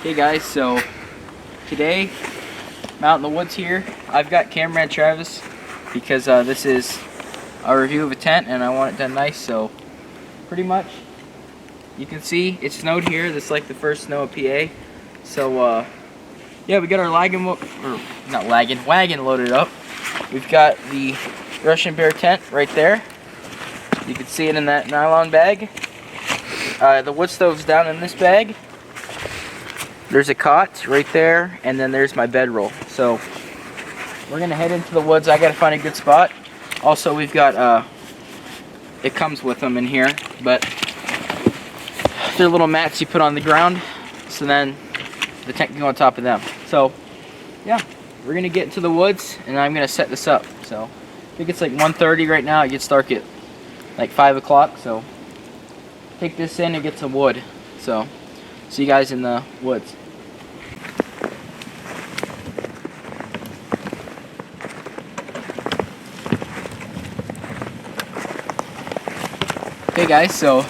Hey guys, so today I'm out in the woods here. I've got cameraman Travis because this is a review of a tent and I want it done nice. So pretty much you can see it snowed here. This is like the first snow of PA. So yeah, we got our wagon loaded up. We've got the Russian bear tent right there. You can see it in that nylon bag. The wood stove's down in this bag. There's a cot right there, and then there's my bedroll. So we're gonna head into the woods. I gotta find a good spot. Also, we've got it comes with them in here, but they're little mats you put on the ground, so then the tent can go on top of them. So yeah, we're gonna get into the woods, and I'm gonna set this up. So I think it's like 1:30 right now. It gets dark at like 5 o'clock. So take this in and get some wood. So see you guys in the woods. Okay guys, so I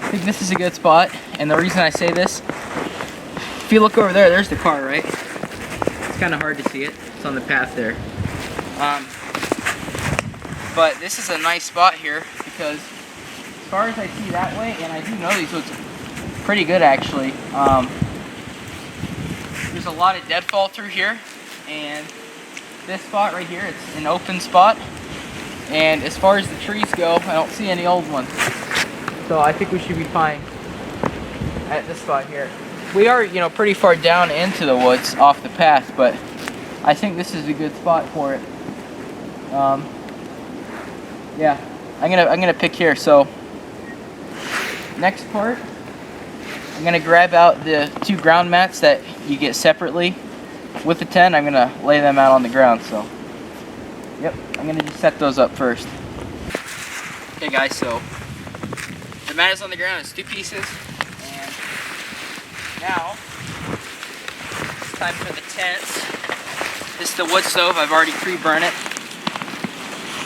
think this is a good spot, and the reason I say this, if you look over there, there's the car, right? It's kind of hard to see it. It's on the path there. But this is a nice spot here because as far as I see that way, and I do know these woods pretty good actually. There's a lot of deadfall through here, and this spot right here, it's an open spot. And as far as the trees go, I don't see any old ones. So I think we should be fine at this spot here. We are, pretty far down into the woods off the path, but I think this is a good spot for it. Yeah, I'm gonna pick here. So next part, I'm gonna grab out the 2 ground mats that you get separately with the tent. I'm gonna lay them out on the ground. So yep, I'm gonna just set those up first. Okay guys, so the mat is on the ground. It's 2 pieces, and now it's time for the tent. This is the wood stove. I've already pre-burned it,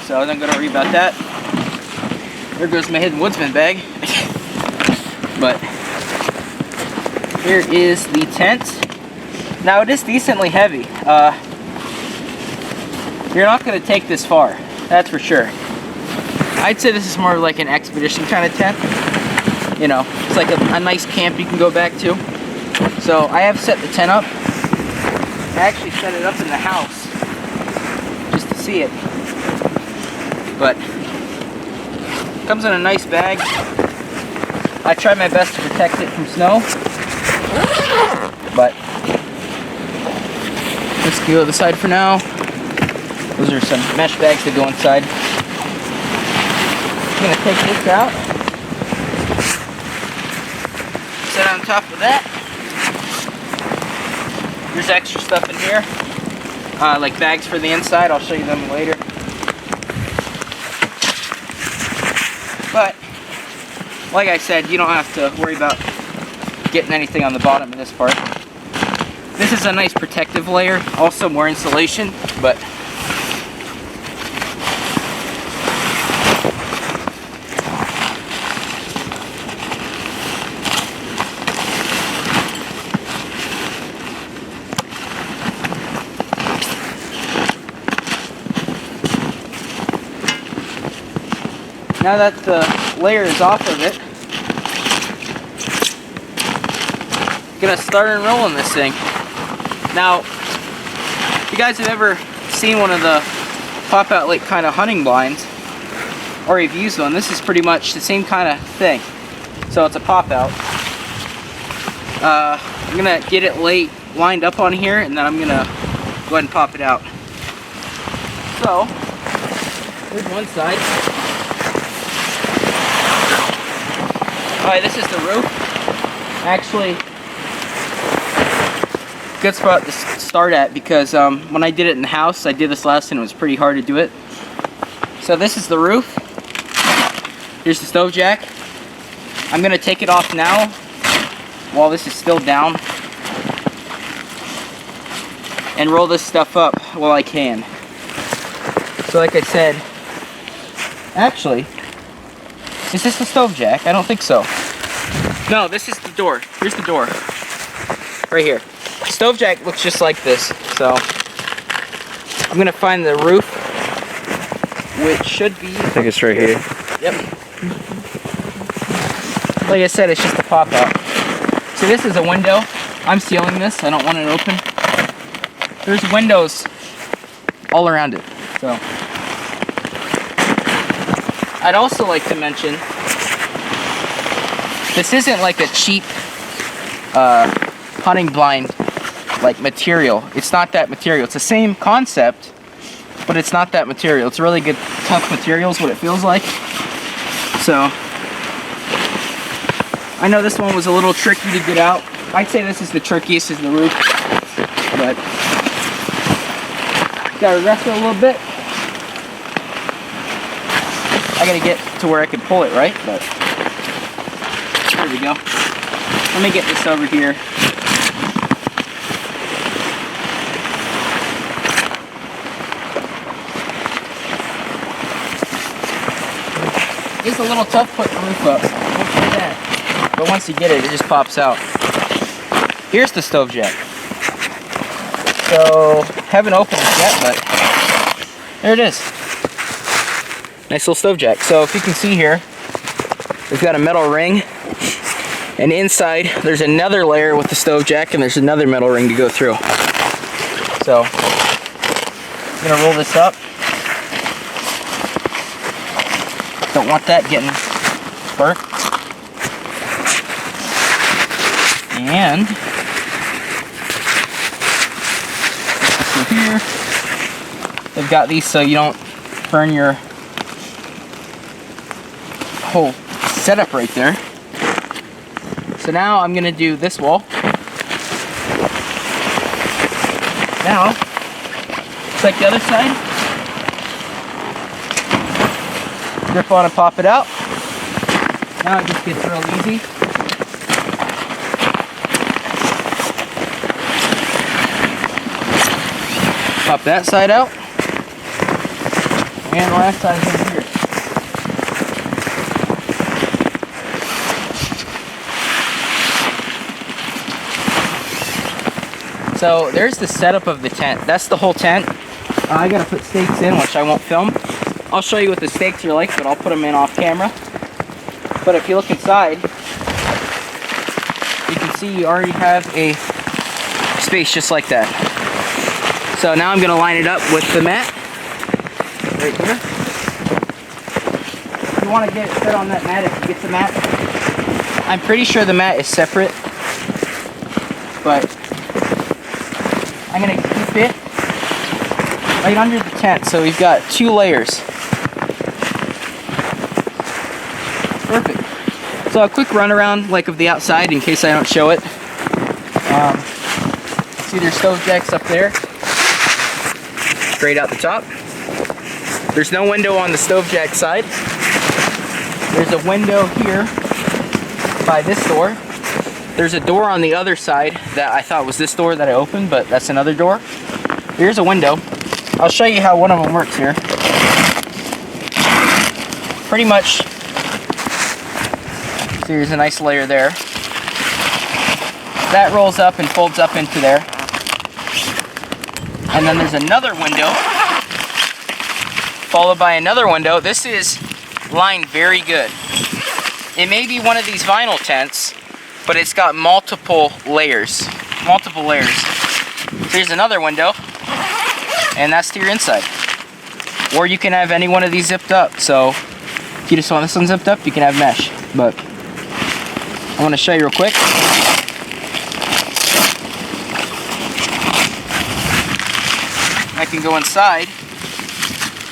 so I'm gonna worry about that. There goes my hidden woodsman bag. But here is the tent. Now it is decently heavy. You're not going to take this far, that's for sure. I'd say this is more like an expedition kind of tent. It's like a nice camp you can go back to. So I have set the tent up. I actually set it up in the house just to see it. But it comes in a nice bag. I tried my best to protect it from snow. But let's go to the side for now. Those are some mesh bags that go inside. I'm gonna take this out. Set on top of that. There's extra stuff in here, like bags for the inside. I'll show you them later. But like I said, you don't have to worry about getting anything on the bottom of this part. This is a nice protective layer, also more insulation, but now that the layer is off of it, I'm gonna start unrolling this thing. Now, if you guys have ever seen one of the pop-out like kind of hunting blinds, or you've used one, this is pretty much the same kind of thing. So it's a pop-out. I'm gonna get it lined up on here, and then I'm gonna go ahead and pop it out. So, here's one side. Alright, this is the roof. Actually, good spot to start at because when I did it in the house, I did this last and it was pretty hard to do it. So this is the roof. Here's the stove jack. I'm gonna take it off now while this is still down and roll this stuff up while I can. So like I said, actually, is this the stove jack? I don't think so. No, this is the door. Here's the door. right here. Stove jack looks just like this. So I'm gonna find the roof, which should be. I think it's right here. Yep. Like I said, it's just a pop out. So this is a window. I'm sealing this. I don't want it open. There's windows all around it. So I'd also like to mention, this isn't like a cheap hunting blind like material. It's not that material. It's the same concept, but it's not that material. It's really good, tough material is what it feels like. So I know this one was a little tricky to get out. I'd say this is the trickiest, is the roof, but gotta wrestle a little bit. I gotta get to where I can pull it, right? But there we go. Let me get this over here. It's a little tough putting the roof up. But once you get it, it just pops out. Here's the stove jack. So, haven't opened it yet, but there it is. Nice little stove jack. So if you can see here, we've got a metal ring, and inside there's another layer with the stove jack, and there's another metal ring to go through. So I'm gonna roll this up. Don't want that getting burnt. And so here, they've got these so you don't burn your whole setup right there. So now I'm gonna do this wall. Now, just like the other side, grip on and pop it out. Now it just gets real easy. Pop that side out. And the last side is over here. So there's the setup of the tent. That's the whole tent. I gotta put stakes in, which I won't film. I'll show you what the stakes are like, but I'll put them in off camera. But if you look inside, you can see you already have a space just like that. So now I'm gonna line it up with the mat right here. If you want to get it set on that mat, if you get the mat, I'm pretty sure the mat is separate, but I'm gonna keep it right under the tent. So we've got 2 layers. Perfect. So a quick run around like of the outside in case I don't show it. See there's stove jacks up there. Straight out the top. There's no window on the stove jack side. There's a window here by this door. There's a door on the other side that I thought was this door that I opened, but that's another door. Here's a window. I'll show you how one of them works here. Pretty much, so here's a nice layer there. That rolls up and folds up into there. And then there's another window, followed by another window. This is lined very good. It may be one of these vinyl tents, but it's got multiple layers. Multiple layers. So here's another window, and that's to your inside. Or you can have any one of these zipped up. So if you just want this one zipped up, you can have mesh. But I want to show you real quick. I can go inside,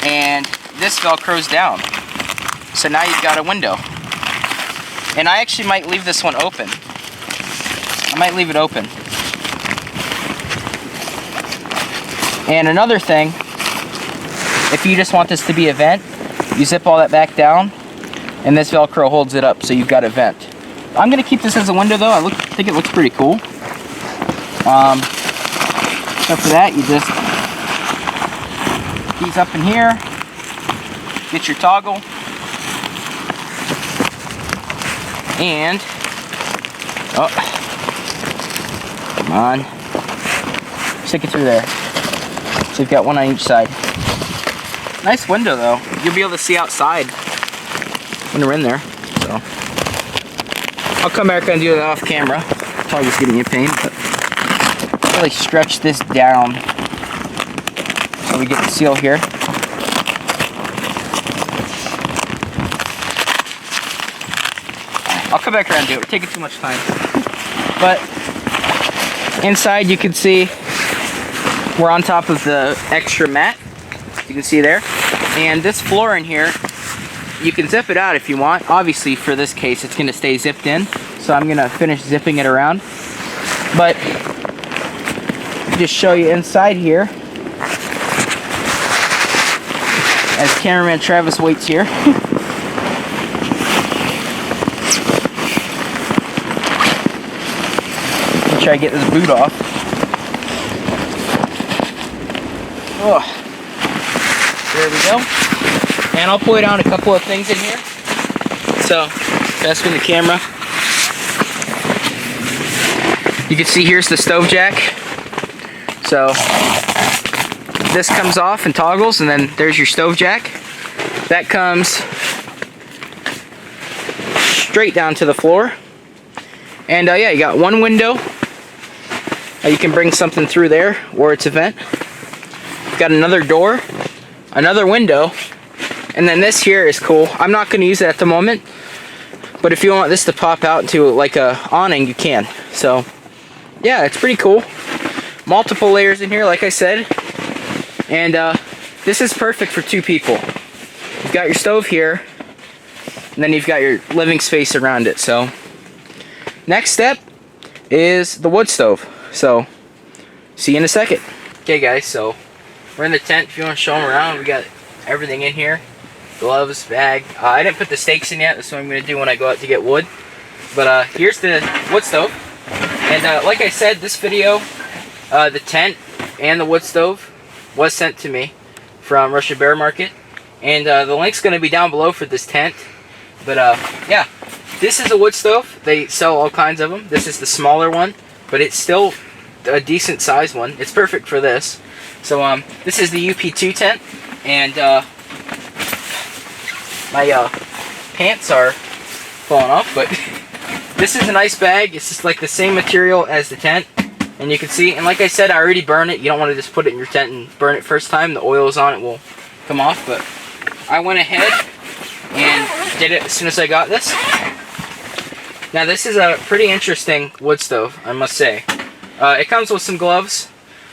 and this velcros down. So now you've got a window. And I actually might leave this one open. I might leave it open. And another thing, if you just want this to be a vent, you zip all that back down, and this velcro holds it up, so you've got a vent. I'm gonna keep this as a window though. I think it looks pretty cool. So for that, you just these up in here, get your toggle, and Come on. Stick it through there. So you've got one on each side. Nice window though. You'll be able to see outside when you're in there. So I'll come back and do that off camera. Probably just getting you pain, but really stretch this down so we get the seal here. I'll come back around and do it. We're taking too much time. But inside you can see we're on top of the extra mat. You can see there. And this floor in here, you can zip it out if you want. Obviously for this case it's going to stay zipped in. So I'm going to finish zipping it around. But just show you inside here. As cameraman Travis waits here. Try to get this boot off. Oh, there we go. And I'll point out a couple of things in here. So, that's from the camera. You can see here's the stove jack. So, this comes off and toggles, and then there's your stove jack. That comes straight down to the floor. And yeah, you got one window. You can bring something through there, or it's a vent. You've got another door, another window, and then this here is cool. I'm not going to use it at the moment, but if you want this to pop out into like a awning, you can. So, yeah, it's pretty cool. Multiple layers in here, like I said, and this is perfect for 2 people. You've got your stove here, and then you've got your living space around it. So, next step is the wood stove. So, see you in a second. Okay guys, so we're in the tent. If you want to show them around, we got everything in here. Gloves, bag. I didn't put the stakes in yet. That's what I'm going to do when I go out to get wood. But here's the wood stove. And like I said, this video, the tent and the wood stove was sent to me from Russian Bear Market. And the link's going to be down below for this tent. But yeah, this is a wood stove. They sell all kinds of them. This is the smaller one, but it's still a decent size one. It's perfect for this. So this is the UP2 tent, and my pants are falling off, but this is a nice bag. It's just like the same material as the tent, and you can see, and like I said, I already burned it. You don't want to just put it in your tent and burn it first time. The oils on it will come off, but I went ahead and did it as soon as I got this. Now this is a pretty interesting wood stove, I must say. It comes with some gloves.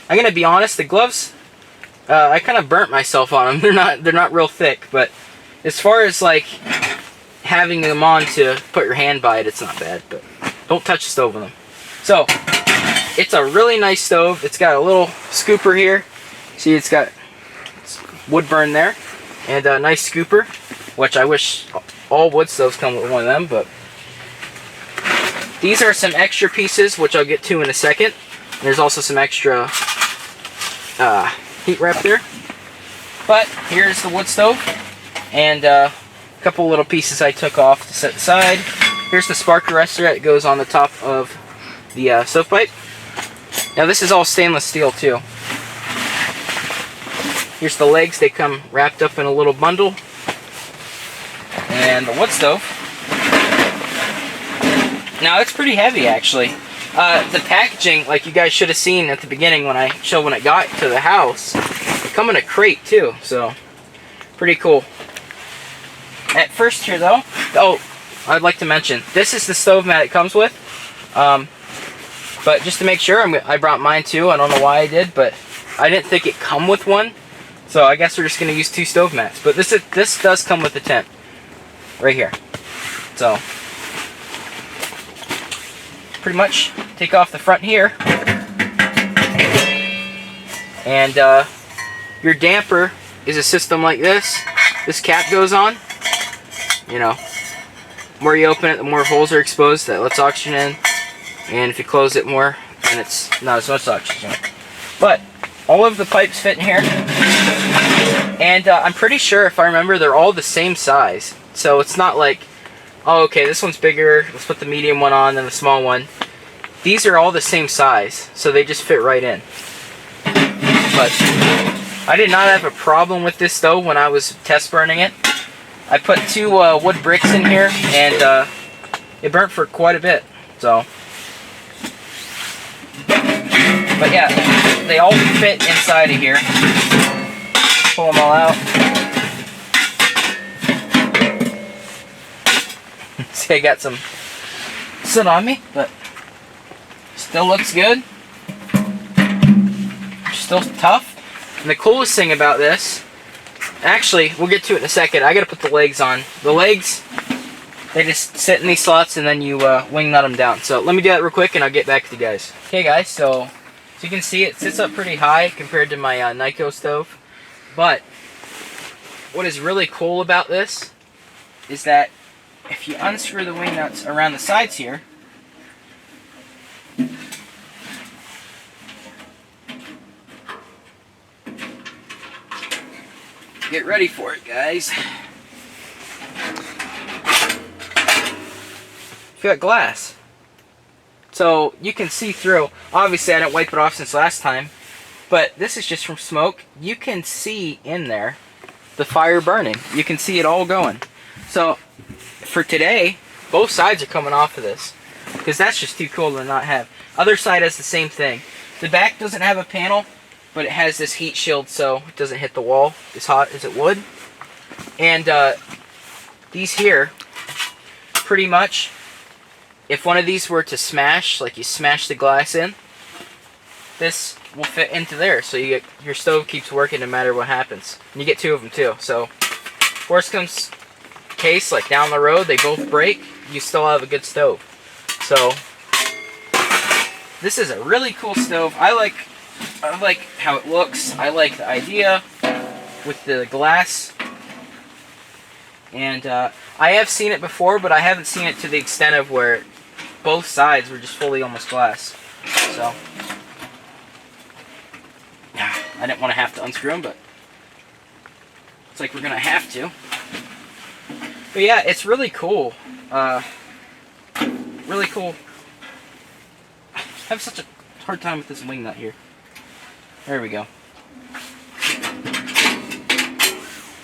I'm gonna be honest, the gloves, I kind of burnt myself on them. They're not real thick, but as far as like having them on to put your hand by it, it's not bad. But don't touch the stove with them. So it's a really nice stove. It's got a little scooper here. See, it's got wood burn there, and a nice scooper, which I wish all wood stoves come with one of them, but. These are some extra pieces, which I'll get to in a second. There's also some extra heat wrap there. But here's the wood stove, and a couple little pieces I took off to set aside. Here's the spark arrestor that goes on the top of the stovepipe. Now this is all stainless steel too. Here's the legs. They come wrapped up in a little bundle. And the wood stove. Now it's pretty heavy actually. The packaging, like you guys should have seen at the beginning when I showed when it got to the house, it come in a crate too, so pretty cool. At first here though, oh, I'd like to mention, this is the stove mat it comes with. But just to make sure, I brought mine too. I don't know why I did, but I didn't think it come with one. So I guess we're just going to use 2 stove mats. But this does come with the tent right here. So pretty much take off the front here, and your damper is a system like this. This cap goes on. You know, the more you open it, the more holes are exposed. That lets oxygen in, and if you close it more, then it's not as much oxygen. But all of the pipes fit in here, and I'm pretty sure, if I remember, they're all the same size. So it's not like, oh, okay, this one's bigger, let's put the medium one on, then the small one. these are all the same size, so they just fit right in. But I did not have a problem with this stove when I was test burning it. I put 2 wood bricks in here, and it burnt for quite a bit. So, but yeah, they all fit inside of here. Pull them all out. See, I got some soot on me, but still looks good. Still tough. And the coolest thing about this, actually, we'll get to it in a second. I gotta put the legs on. The legs, they just sit in these slots, and then you wing nut them down. So let me do that real quick, and I'll get back to you guys. Okay, guys. So as you can see, it sits up pretty high compared to my Nyko stove. But what is really cool about this is that if you unscrew the wing nuts around the sides here, get ready for it, guys. You got glass. So you can see through. Obviously, I didn't wipe it off since last time, but this is just from smoke. You can see in there the fire burning. You can see it all going. So for today, both sides are coming off of this, because that's just too cool to not have. Other side has the same thing. The back doesn't have a panel, but it has this heat shield so it doesn't hit the wall as hot as it would. And these here, pretty much, if one of these were to smash, like you smash the glass in, this will fit into there. So you get, your stove keeps working no matter what happens. And you get 2 of them too. So worst comes case, like down the road, they both break, you still have a good stove. So this is a really cool stove. I like how it looks. I like the idea with the glass. And I have seen it before, but I haven't seen it to the extent of where both sides were just fully almost glass. So I didn't want to have to unscrew them, but it's like we're gonna have to. But yeah, it's really cool. Really cool. I have such a hard time with this wing nut here. There we go.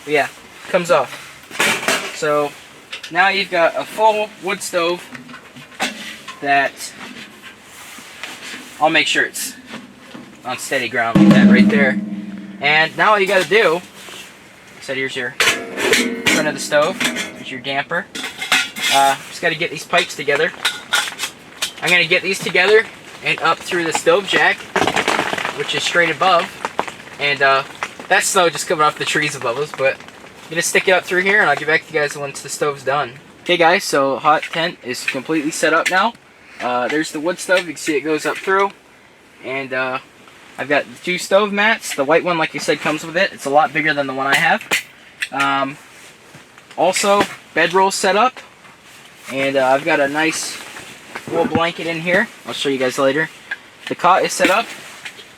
But yeah, comes off. So now you've got a full wood stove that I'll make sure it's on steady ground like that right there. And now all you gotta do, so here's your front of the stove, here's your damper. Just gotta get these pipes together. I'm gonna get these together and up through the stove jack, which is straight above. And that's snow just coming off the trees above us, but I'm gonna stick it up through here and I'll get back to you guys once the stove's done. Okay guys, so hot tent is completely set up now. There's the wood stove, you can see it goes up through. And I've got 2 stove mats. The white one, like I said, comes with it. It's a lot bigger than the one I have. Also, bedrolls set up. And I've got a nice wool blanket in here. I'll show you guys later. The cot is set up.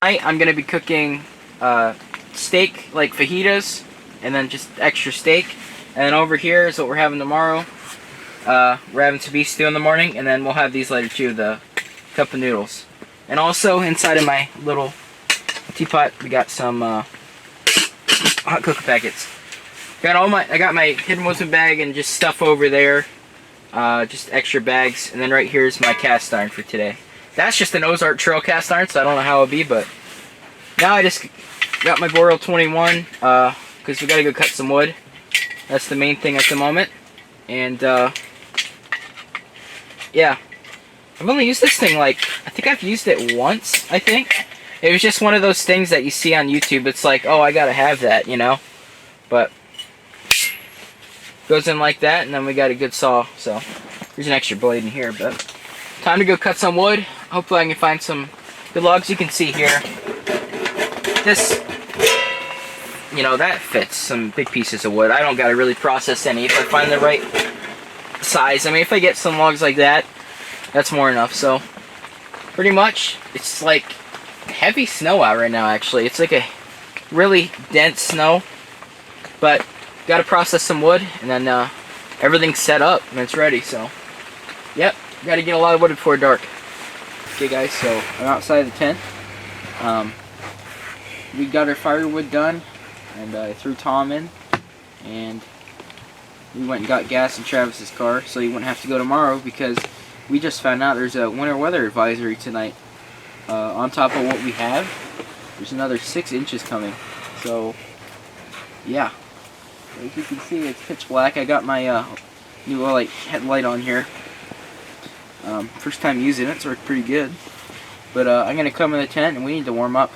Tonight I'm going to be cooking steak, like fajitas, and then just extra steak. And then over here is what we're having tomorrow. We're having some beef stew in the morning, and then we'll have these later too, the cup of noodles. And also inside of my little teapot, we got some hot cookie packets. I got my hidden wisdom bag and just stuff over there, just extra bags. And then right here is my cast iron for today. That's just an Ozark Trail cast iron, so I don't know how it'll be, but now I just got my Boreal 21 because we got to go cut some wood. That's the main thing at the moment. And yeah, I've only used this thing like, I think I've used it once, I think. It was just one of those things that you see on YouTube. It's like, oh, I gotta have that, you know? But goes in like that, and then we got a good saw. So there's an extra blade in here, but time to go cut some wood. Hopefully I can find some good logs. You can see here, this, you know, that fits some big pieces of wood. I don't gotta really process any if I find the right size. I mean, if I get some logs like that, that's more enough. So pretty much it's like heavy snow out right now. Actually, it's like a really dense snow, but got to process some wood, and then everything's set up and it's ready. So yep, got to get a lot of wood before dark. Okay guys, so I'm outside the tent. We got our firewood done, and I threw Tom in, and we went and got gas in Travis's car so he wouldn't have to go tomorrow, because we just found out there's a winter weather advisory tonight. On top of what we have, there's another 6 inches coming. So yeah, as you can see, it's pitch black. I got my new headlight on here. First time using it, so it's pretty good. But I'm gonna come in the tent and we need to warm up.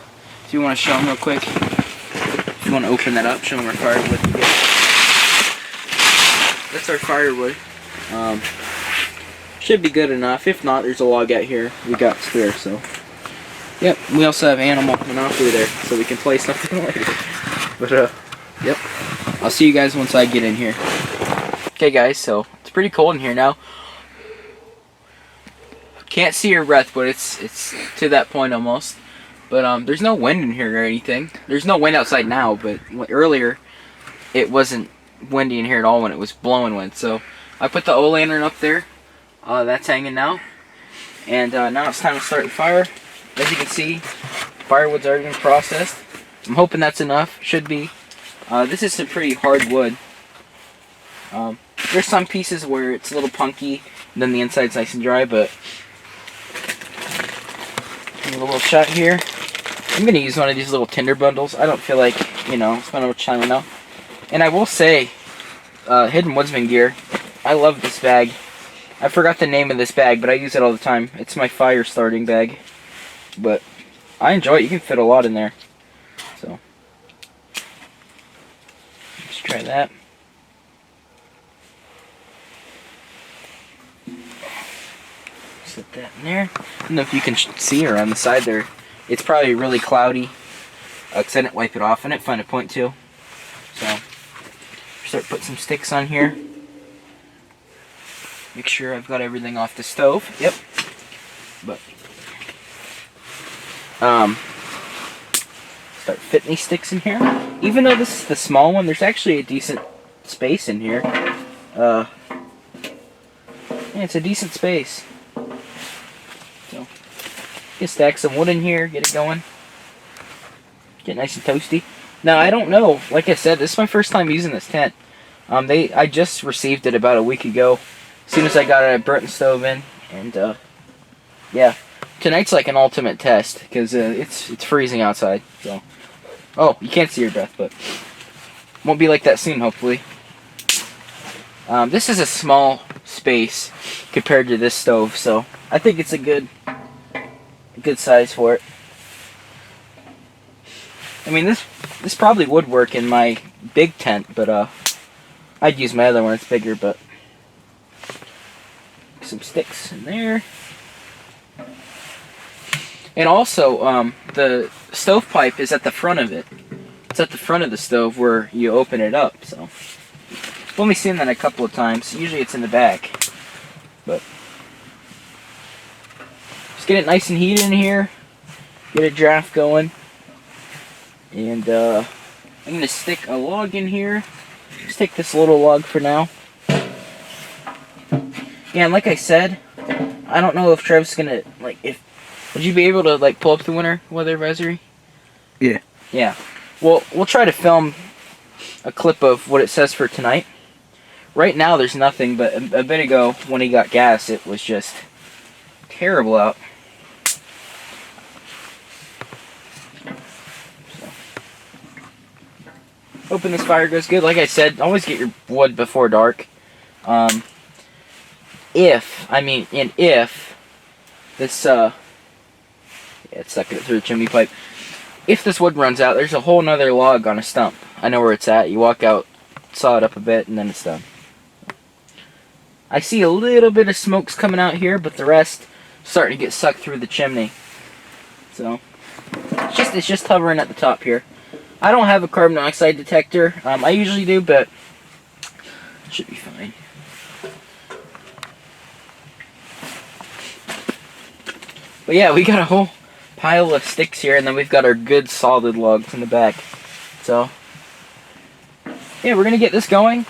So you want to show them real quick? If you want to open that up, show them our firewood. That's our firewood. Should be good enough. If not, there's a log out here we got spare. So, yep. We also have animal monopoly there, so we can play something later. But yep. I'll see you guys once I get in here. Okay, guys. So it's pretty cold in here now. Can't see your breath, but it's to that point almost. But there's no wind in here or anything. There's no wind outside now, but earlier it wasn't windy in here at all when it was blowing wind. So I put the O-lantern up there. That's hanging now. And now it's time to start the fire. As you can see, firewood's already been processed. I'm hoping that's enough. Should be. This is some pretty hard wood. There's some pieces where it's a little punky, and then the inside's nice and dry, but a little shot here. I'm going to use one of these little tinder bundles. I don't feel like, spend much time on that. And I will say, Hidden Woodsman gear, I love this bag. I forgot the name of this bag, but I use it all the time. It's my fire starting bag. But I enjoy it. You can fit a lot in there. So, let's try that. Set that in there. I don't know if you can see her on the side there. It's probably really cloudy, because I didn't wipe it off. I didn't find a point to. So, start putting some sticks on here. Make sure I've got everything off the stove. Yep. But, start fitting these sticks in here. Even though this is the small one, there's actually a decent space in here. Yeah, it's a decent space. So, just stack some wood in here, get it going. Get nice and toasty. Now, I don't know. Like I said, this is my first time using this tent. I just received it about a week ago. As soon as I got it, I burnt the stove in. And, yeah. Tonight's like an ultimate test, because it's freezing outside. So, oh, you can't see your breath, but won't be like that soon, hopefully. This is a small space compared to this stove, so I think it's a good size for it. I mean, this probably would work in my big tent, but I'd use my other one. It's bigger, but some sticks in there. And also, the stovepipe is at the front of it. It's at the front of the stove where you open it up. So, I've only seen that a couple of times. Usually, it's in the back. But just get it nice and heated in here. Get a draft going. And I'm gonna stick a log in here. Just take this little log for now. Yeah, and like I said, I don't know if Trev's gonna would you be able to pull up the winter weather advisory? Yeah. Yeah. Well, we'll try to film a clip of what it says for tonight. Right now, there's nothing, but a bit ago when he got gas, it was just terrible out. Hoping this fire goes good. Like I said, always get your wood before dark. If this, yeah, it's sucking it through the chimney pipe. If this wood runs out, there's a whole nother log on a stump. I know where it's at. You walk out, saw it up a bit, and then it's done. I see a little bit of smoke's coming out here, but the rest starting to get sucked through the chimney. So, it's just hovering at the top here. I don't have a carbon monoxide detector. I usually do, but it should be fine. But yeah, we got a whole pile of sticks here, and then we've got our good solid logs in the back. So, yeah, we're going to get this going.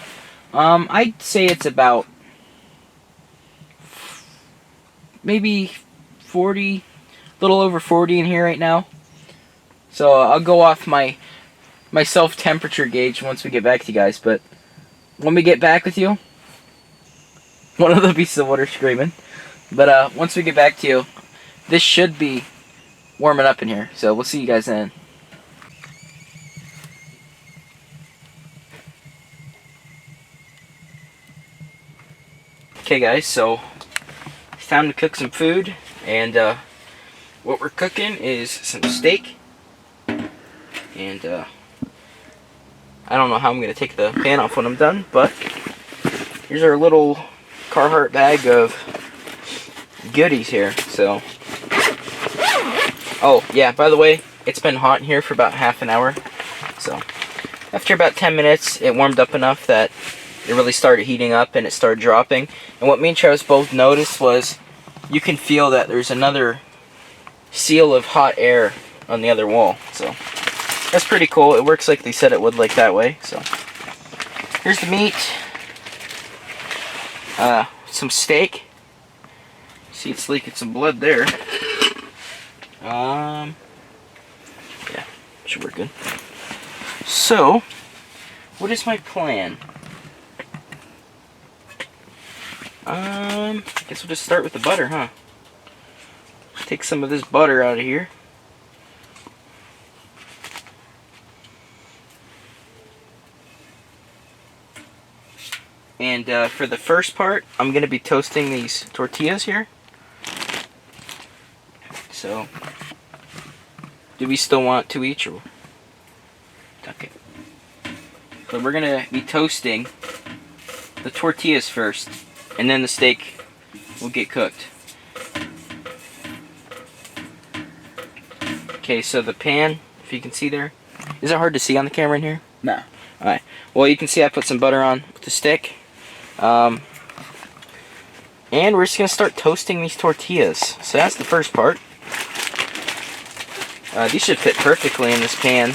I'd say it's about maybe 40, a little over 40 in here right now. So I'll go off my self temperature gauge once we get back to you guys. But when we get back with you, one of the pieces of water screaming. But once we get back to you, this should be warming up in here. So we'll see you guys then. Okay guys, so it's time to cook some food, and what we're cooking is some steak, and I don't know how I'm going to take the pan off when I'm done, but here's our little Carhartt bag of goodies here. So, oh yeah, by the way, it's been hot in here for about half an hour, so after about 10 minutes it warmed up enough that it really started heating up and it started dropping. And what me and Travis both noticed was you can feel that there's another seal of hot air on the other wall. So that's pretty cool. It works like they said it would, like that way. So here's the meat. Some steak. See, it's leaking some blood there. Yeah, should work good. So, what is my plan? I guess we'll just start with the butter, huh? Take some of this butter out of here. And for the first part, I'm going to be toasting these tortillas here. So, do we still want 2 each? Or? Okay. So we're going to be toasting the tortillas first, and then the steak will get cooked. Okay, so the pan, if you can see there, is it hard to see on the camera in here? No. Alright, well you can see I put some butter on with the stick. And we're just going to start toasting these tortillas. So that's the first part. These should fit perfectly in this pan.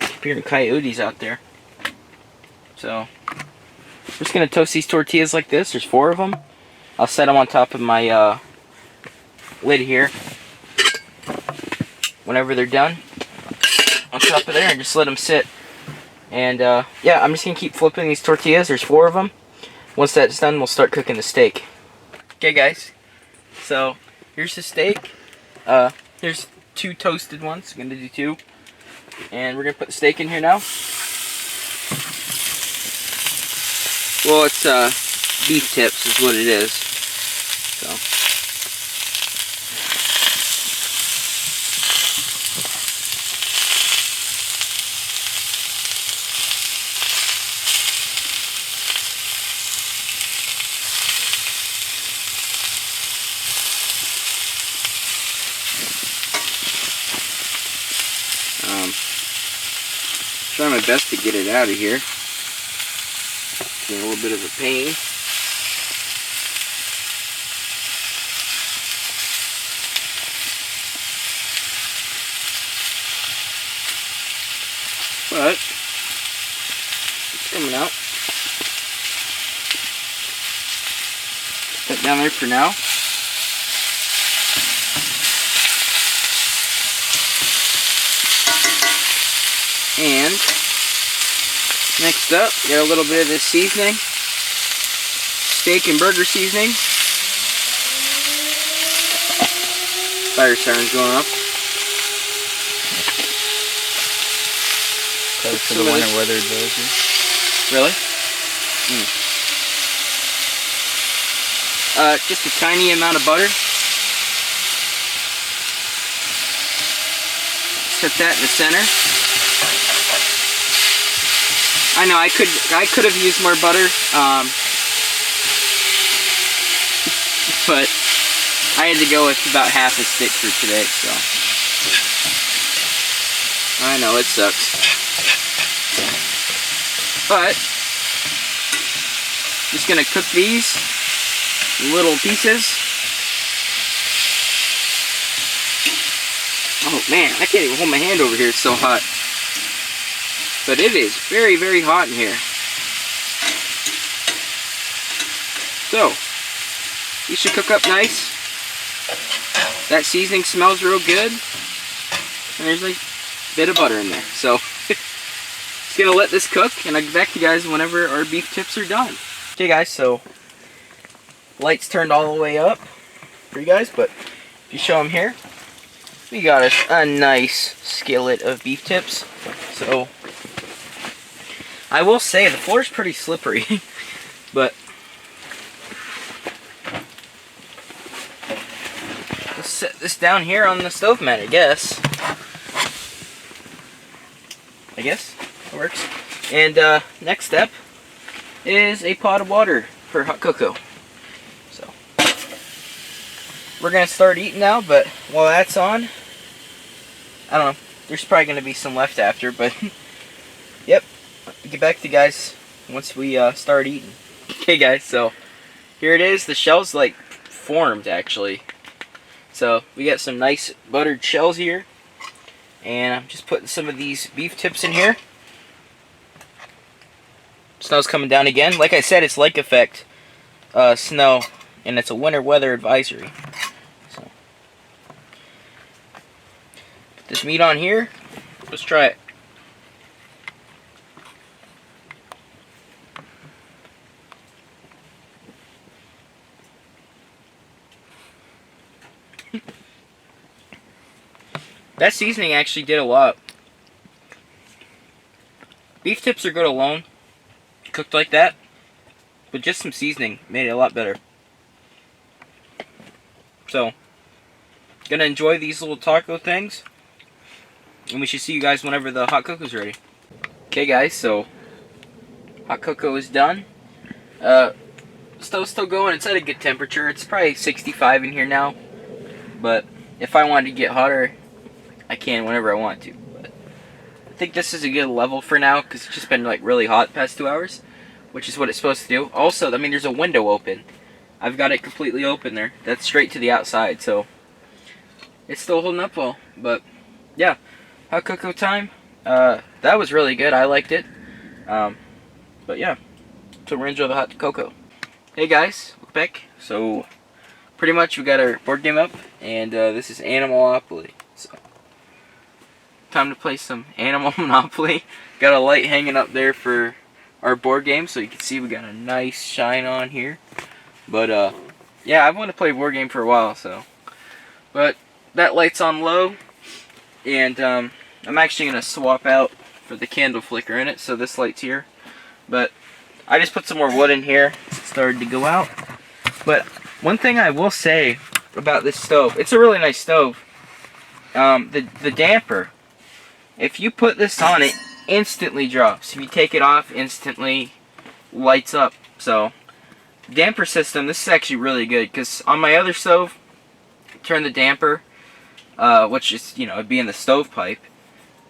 Keep hearing coyotes out there. So, we're just going to toast these tortillas like this. There's 4 of them. I'll set them on top of my lid here. Whenever they're done, on top of there, and just let them sit. And yeah, I'm just going to keep flipping these tortillas. There's 4 of them. Once that's done, we'll start cooking the steak. Okay guys, so here's the steak. Here's 2 toasted ones. I'm going to do 2. And we're going to put the steak in here now. Well, it's beef tips is what it is. So. Try my best to get it out of here. It's a little bit of a pain. But it's coming out. Put it down there for now. And next up, got a little bit of this seasoning, steak and burger seasoning. Fire siren's going off. Close to the winter weather, those. Really? Just a tiny amount of butter. Set that in the center. I know I could have used more butter, but I had to go with about half a stick for today. So I know it sucks, but just gonna cook these little pieces. Oh man, I can't even hold my hand over here. It's so hot. But it is very, very hot in here. So, these should cook up nice. That seasoning smells real good. And there's like a bit of butter in there. So, just gonna let this cook, and I'll get back to you guys whenever our beef tips are done. Okay guys, so lights turned all the way up for you guys, but if you show them here, we got us a nice skillet of beef tips. So I will say the floor is pretty slippery, but let's set this down here on the stove mat, I guess. It works. And next step is a pot of water for hot cocoa. So we're gonna start eating now, but while that's on, I don't know, there's probably gonna be some left after, but yep, I'll get back to you guys once we start eating. Okay guys, so here it is. The shell's like formed actually. So we got some nice buttered shells here, and I'm just putting some of these beef tips in here. Snow's coming down again. Like I said, it's lake effect snow, and it's a winter weather advisory. So, put this meat on here. Let's try it. That seasoning actually did a lot. Beef tips are good alone, cooked like that, but just some seasoning made it a lot better. So, gonna enjoy these little taco things, and we should see you guys whenever the hot cocoa's ready. Okay guys, so hot cocoa is done. Stove's still going. It's at a good temperature. It's probably 65 in here now, but if I wanted to get hotter, I can whenever I want to. But I think this is a good level for now, because it's just been like really hot the past 2 hours, which is what it's supposed to do. Also, I mean, there's a window open. I've got it completely open there. That's straight to the outside, so it's still holding up well. But yeah, hot cocoa time. That was really good. I liked it. But yeah, so we're gonna enjoy the hot cocoa. Hey guys, look back. So pretty much we got our board game up, and this is Animalopoly. So time to play some Animal Monopoly. Got a light hanging up there for our board game, so you can see we got a nice shine on here. But yeah, I've wanted to play a board game for a while, so. But that light's on low, and I'm actually gonna swap out for the candle flicker in it, so this light's here. But I just put some more wood in here. It started to go out. But one thing I will say about this stove, it's a really nice stove. The damper, if you put this on, it instantly drops. If you take it off, instantly lights up. So damper system, this is actually really good, because on my other stove, turn the damper, which is, you know, it'd be in the stovepipe,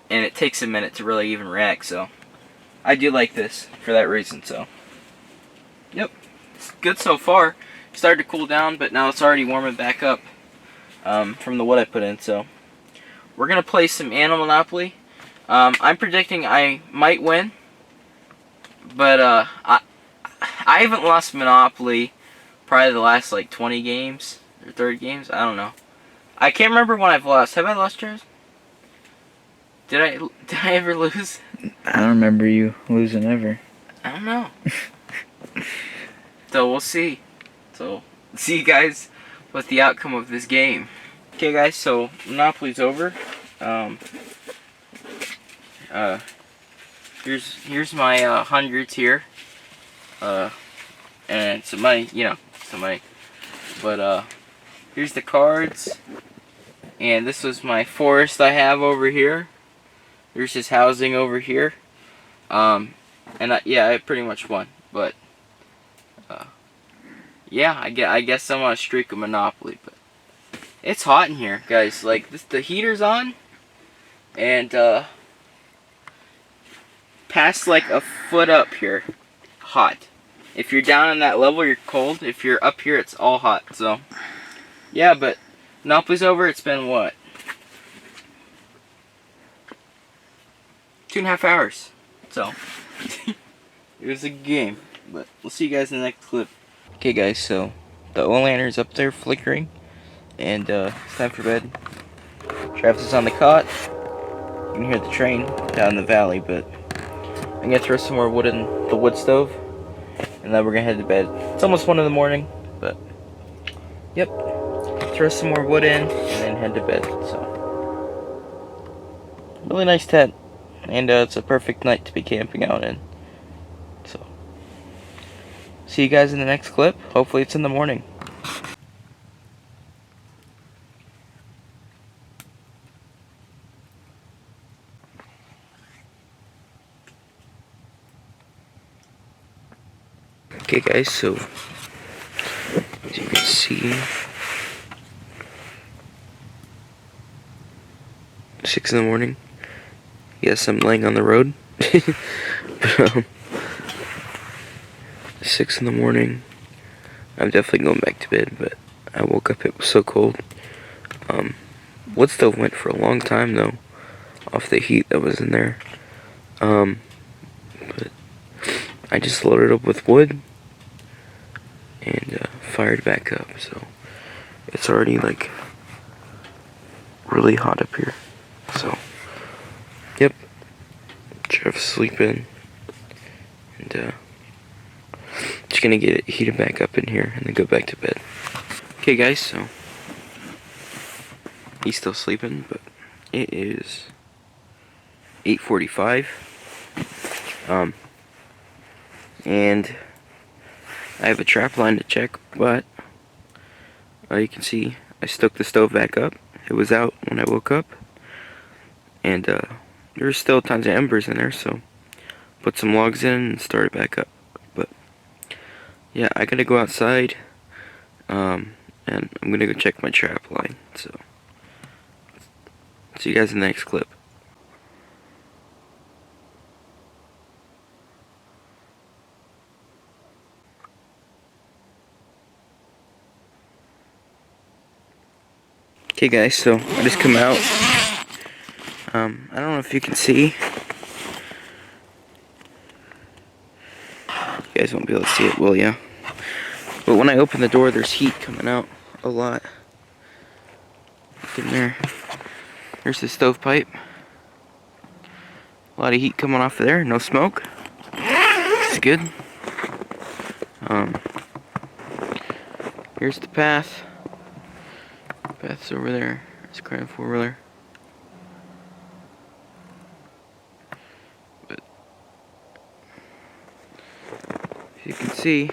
and it takes a minute to really even react. So I do like this for that reason. So yep, it's good so far. Started to cool down, but now it's already warming back up from the wood I put in. So we're gonna play some Animal Monopoly. I'm predicting I might win, but I haven't lost Monopoly probably the last like 20 games or 30 games. I don't know. I can't remember when I've lost. Have I lost yours? Did I ever lose? I don't remember you losing ever. I don't know. So we'll see. So see you guys with the outcome of this game. Okay guys, so Monopoly's over. Here's my hundreds here. And some money, you know, some money. But here's the cards. And this was my forest I have over here. There's his housing over here. And yeah, I pretty much won. But yeah, I guess I'm on a streak of Monopoly. But it's hot in here, guys. Like the heater's on, and past like a foot up here, hot. If you're down on that level, you're cold. If you're up here, it's all hot. So yeah, but Monopoly's over. It's been what? 2.5 hours. So it was a game. But we'll see you guys in the next clip. Okay guys, so the oil lantern's up there flickering, and it's time for bed. Travis is on the cot. You can hear the train down in the valley, but I'm gonna throw some more wood in the wood stove, and then we're gonna head to bed. It's almost 1 in the morning, but yep. Throw some more wood in, and then head to bed. So, really nice tent, and it's a perfect night to be camping out in. So, see you guys in the next clip. Hopefully it's in the morning. Okay guys, so as you can see, 6 in the morning. Yes, I'm laying on the road. But, 6 in the morning. I'm definitely going back to bed, but I woke up, it was so cold. Wood stove went for a long time though, off the heat that was in there. But I just loaded up with wood and fired back up, so it's already like really hot up here. So, yep, Jeff's sleeping, and just gonna get it heated back up in here and then go back to bed. Okay guys, so he's still sleeping, but it is 8:45. And I have a trap line to check, but you can see I stuck the stove back up. It was out when I woke up, and there's still tons of embers in there, so put some logs in and start it back up. But yeah, I gotta go outside, and I'm gonna go check my trap line. So see you guys in the next clip. Okay guys, so I just come out. I don't know if you can see. You guys won't be able to see it, will ya? But when I open the door, there's heat coming out a lot. Look in there. There's the stovepipe. A lot of heat coming off of there. No smoke. It's good. Here's the path. Path's over there. It's kind of four-wheeler. But as you can see,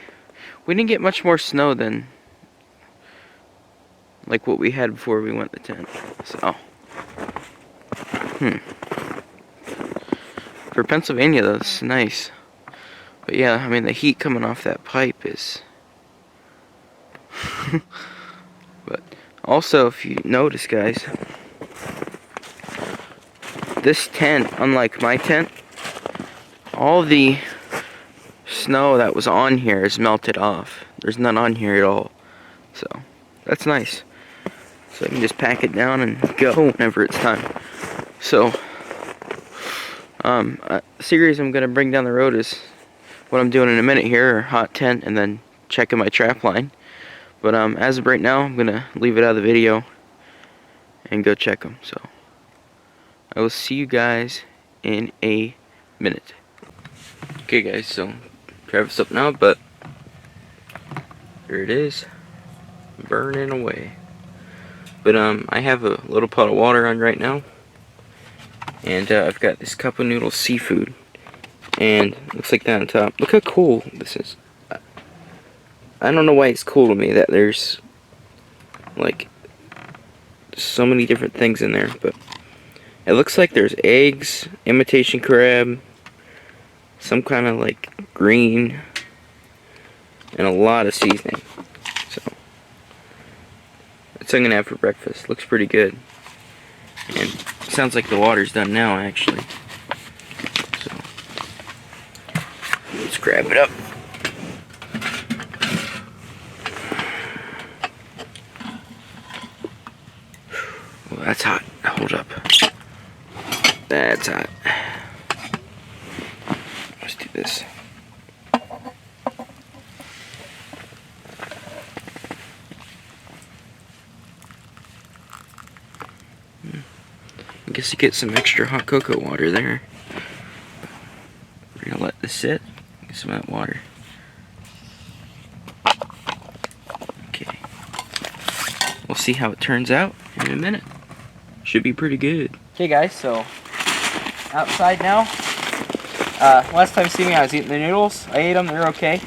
we didn't get much more snow than like what we had before we went to the tent. So, for Pennsylvania, though, it's nice. But yeah, I mean, the heat coming off that pipe is. But also, if you notice, guys, this tent, unlike my tent, all the snow that was on here is melted off. There's none on here at all. So, that's nice. So I can just pack it down and go whenever it's time. So, a series I'm going to bring down the road is what I'm doing in a minute here, or hot tent, and then checking my trap line. But as of right now, I'm going to leave it out of the video and go check them. So, I will see you guys in a minute. Okay guys, so Travis up now, but here it is, burning away. But I have a little pot of water on right now, and I've got this cup of noodle seafood, and it looks like that on top. Look how cool this is. I don't know why it's cool to me that there's like so many different things in there, but it looks like there's eggs, imitation crab, some kind of like green, and a lot of seasoning. So that's what I'm gonna have for breakfast. Looks pretty good, and it sounds like the water's done now actually. So let's grab it up. Well, that's hot. Hold up. That's hot. Let's do this. guess you get some extra hot cocoa water there. We're gonna let this sit. Get some of that water. Okay. We'll see how it turns out in a minute. Should be pretty good. Okay guys, so outside now. Last time you see me I was eating the noodles. I ate them, they're okay. I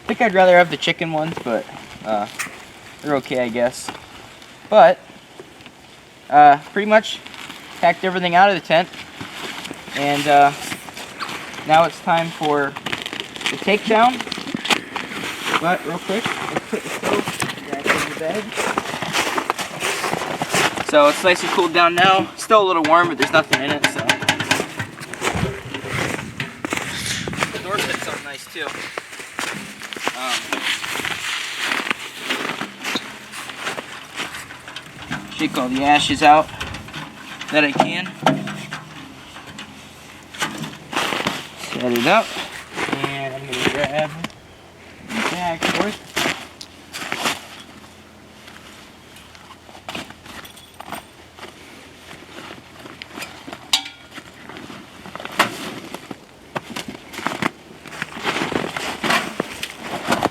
think I'd rather have the chicken ones, but they're okay I guess. But pretty much packed everything out of the tent. And now it's time for the takedown. But real quick, let's put the stove back in the bag. So it's nice and cooled down now. Still a little warm, but there's nothing in it, so. The door fits up nice too. Shake all the ashes out that I can. Set it up, and I'm gonna grab the bag for it.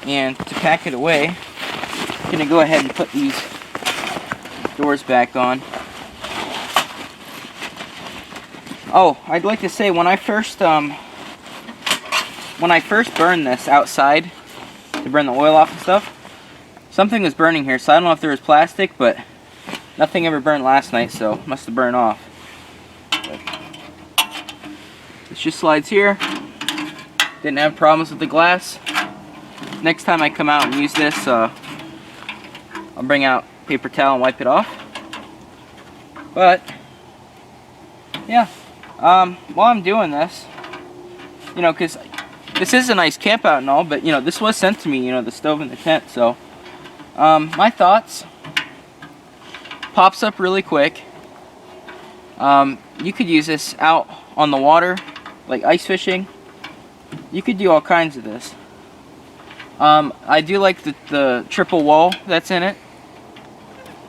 And to pack it away, I'm gonna go ahead and put these doors back on. Oh, I'd like to say when I first burned this outside to burn the oil off and stuff, something was burning here. So I don't know if there was plastic, but nothing ever burned last night, so it must have burned off. But this just slides here. Didn't have problems with the glass. Next time I come out and use this, I'll bring out paper towel and wipe it off. But yeah, while I'm doing this, you know, because this is a nice camp out and all, but you know, this was sent to me, you know, the stove and the tent. So my thoughts: pops up really quick. You could use this out on the water, like ice fishing. You could do all kinds of this. I do like the triple wall that's in it.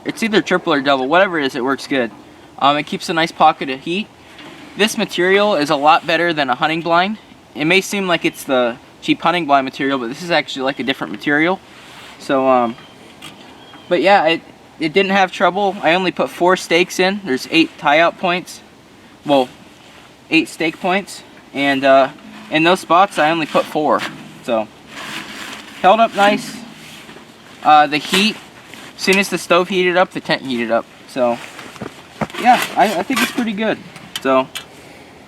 It's either triple or double, whatever it is, it works good. It keeps a nice pocket of heat. This material is a lot better than a hunting blind. It may seem like it's the cheap hunting blind material, but this is actually like a different material. So, but yeah, it didn't have trouble. I only put 4 stakes in. There's 8 tie-out points. Well, 8 stake points. And in those spots, I only put 4. So, held up nice. The heat, as soon as the stove heated up, the tent heated up. So yeah, I think it's pretty good. So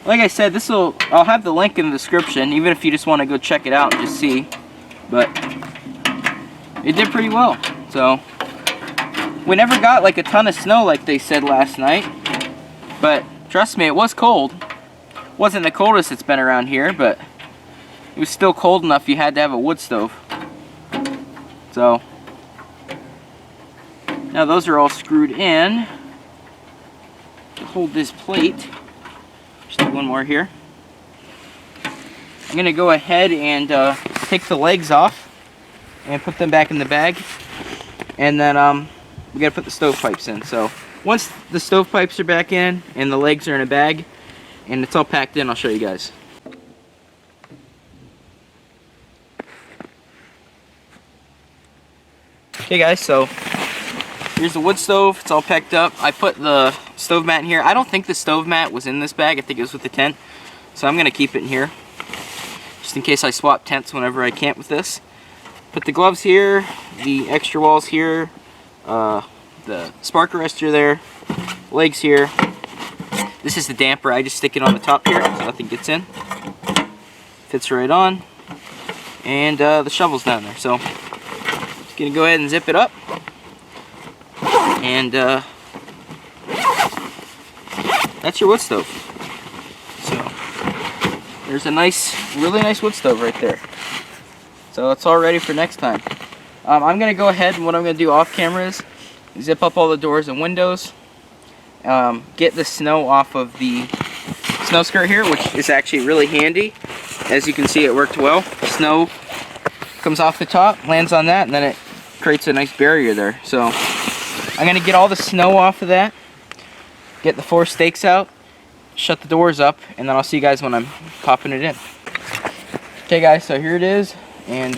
like I said, I'll have the link in the description, even if you just want to go check it out and just see. But it did pretty well. So we never got like a ton of snow like they said last night, but trust me, it was cold. Wasn't the coldest it's been around here, but it was still cold enough you had to have a wood stove. So now those are all screwed in to hold this plate. Just do one more here. I'm gonna go ahead and take the legs off and put them back in the bag, and then we gotta put the stovepipes in. So once the stovepipes are back in and the legs are in a bag and it's all packed in, I'll show you guys. Okay guys, so here's the wood stove. It's all packed up. I put the stove mat in here. I don't think the stove mat was in this bag. I think it was with the tent. So I'm gonna keep it in here, just in case I swap tents whenever I camp with this. Put the gloves here, the extra walls here, the spark arrestor there, legs here. This is the damper. I just stick it on the top here so nothing gets in. Fits right on. And the shovel's down there. So just gonna go ahead and zip it up. And that's your wood stove. So there's a really nice wood stove right there. So it's all ready for next time. I'm gonna go ahead, and what I'm gonna do off camera is zip up all the doors and windows, get the snow off of the snow skirt here, which is actually really handy. As you can see, it worked well. Snow comes off the top, lands on that, and then it creates a nice barrier there. So I'm gonna get all the snow off of that. get the 4 stakes out, shut the doors up, and then I'll see you guys when I'm popping it in. Okay guys, so here it is, and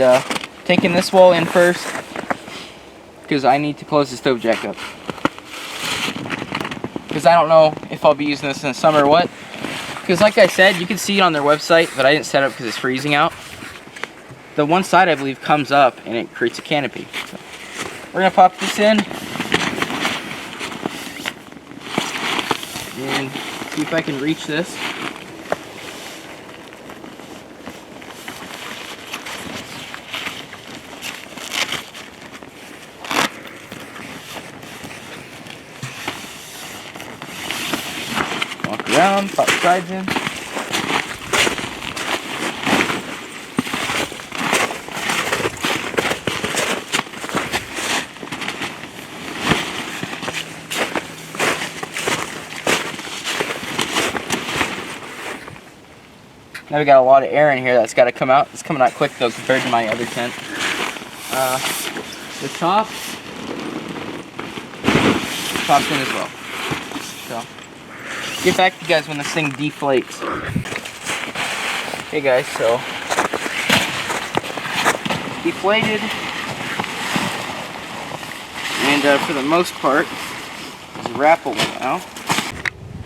taking this wall in first because I need to close the stove jack up. Because I don't know if I'll be using this in the summer or what. Because like I said, you can see it on their website, but I didn't set it up because it's freezing out. The one side I believe comes up and it creates a canopy. So we're gonna pop this in and see if I can reach this. Walk around, pop the sides in. Now we got a lot of air in here that's got to come out. It's coming out quick though compared to my other tent. The top pops in as well. So get back to you guys when this thing deflates. Okay guys, so deflated, and for the most part it's wrappable now.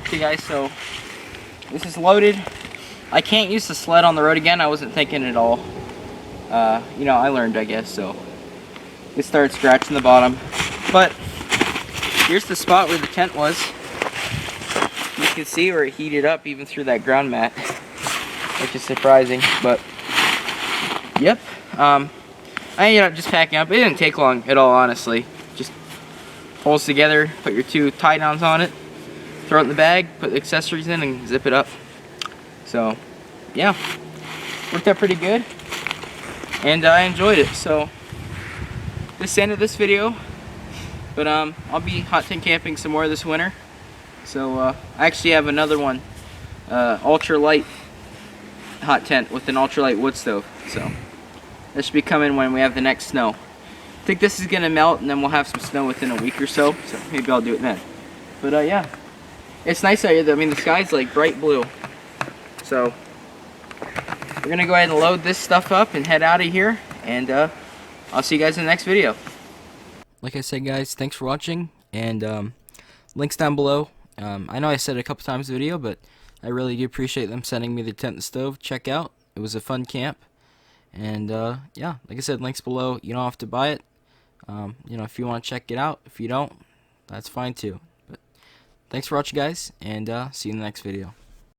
Okay guys, so this is loaded. I can't use the sled on the road again. I wasn't thinking at all. You know, I learned, I guess, so it started scratching the bottom. But here's the spot where the tent was. You can see where it heated up even through that ground mat, which is surprising. But yep, I ended up just packing up. It didn't take long at all, honestly. Just pulls together, put your 2 tie downs on it, throw it in the bag, put the accessories in, and zip it up. So yeah, worked out pretty good, and I enjoyed it. So this is the end of this video, but I'll be hot tent camping some more this winter. So I actually have another one, ultra light hot tent with an ultra light wood stove. So that should be coming when we have the next snow. I think this is gonna melt, and then we'll have some snow within a week or so. So maybe I'll do it then. But yeah, it's nice out here. I mean, the sky's like bright blue. So we're gonna go ahead and load this stuff up and head out of here, and I'll see you guys in the next video. Like I said guys, thanks for watching, and links down below. I know I said it a couple times in the video, but I really do appreciate them sending me the tent and stove. Check out, it was a fun camp, and yeah, like I said, links below. You don't have to buy it. You know, if you want to check it out. If you don't, that's fine too. But thanks for watching guys, and see you in the next video.